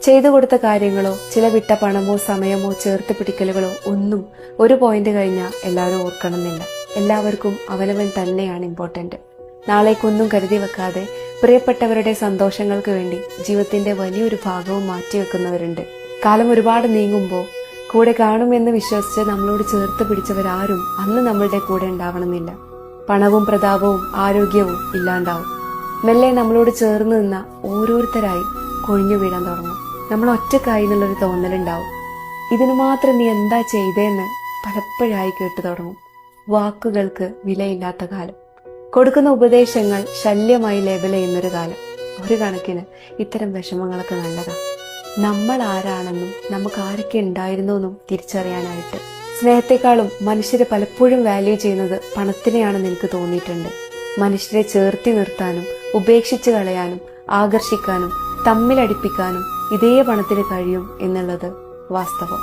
ചെയ്തു കൊടുത്ത കാര്യങ്ങളോ ചില വിട്ട പണമോ സമയമോ ചേർത്ത് പിടിക്കലുകളോ ഒന്നും ഒരു പോയിന്റ് കഴിഞ്ഞാൽ എല്ലാവരും ഓർക്കണമെന്നില്ല. എല്ലാവർക്കും അവനവൻ തന്നെയാണ് ഇമ്പോർട്ടന്റ്. നാളേക്കൊന്നും കരുതി വെക്കാതെ പ്രിയപ്പെട്ടവരുടെ സന്തോഷങ്ങൾക്ക് വേണ്ടി ജീവിതത്തിന്റെ വലിയൊരു ഭാഗവും മാറ്റിവെക്കുന്നവരുണ്ട്. കാലം ഒരുപാട് നീങ്ങുമ്പോൾ കൂടെ കാണുമെന്ന് വിശ്വസിച്ച് നമ്മളോട് ചേർത്ത് പിടിച്ചവരാരും അന്ന് നമ്മളുടെ കൂടെ ഉണ്ടാവണമെന്നില്ല. പണവും പ്രതാപവും ആരോഗ്യവും ഇല്ലാണ്ടാവും. മെല്ലെ നമ്മളോട് ചേർന്ന് നിന്ന ഓരോരുത്തരായി കൊഴിഞ്ഞു വീഴാൻ തുടങ്ങും. നമ്മൾ ഒറ്റക്കായി എന്നുള്ളൊരു തോന്നലുണ്ടാവും. ഇതിനു മാത്രം നീ എന്താ ചെയ്തേന്ന് പലപ്പോഴായി കേട്ടു തുടങ്ങും. വാക്കുകൾക്ക് വിലയില്ലാത്ത കാലം. കൊടുക്കുന്ന ഉപദേശങ്ങൾ ശല്യമായി ലേബൽ ചെയ്യുന്നൊരു കാലം. ഒരു കണക്കിന് ഇത്തരം വിഷമങ്ങളൊക്കെ നല്ലതാ. നമ്മൾ ആരാണെന്നും നമുക്ക് ആരൊക്കെ ഉണ്ടായിരുന്നു എന്നും തിരിച്ചറിയാനായിട്ട്. സ്നേഹത്തെക്കാളും മനുഷ്യരെ പലപ്പോഴും വാല്യൂ ചെയ്യുന്നത് പണത്തിനെയാണെന്ന് എനിക്ക് തോന്നിയിട്ടുണ്ട്. മനുഷ്യരെ ചേർത്തി നിർത്താനും ഉപേക്ഷിച്ച് കളയാനും ആകർഷിക്കാനും തമ്മിലടിപ്പിക്കാനും ഇതേ പണത്തിന് കഴിയും എന്നുള്ളത് വാസ്തവം.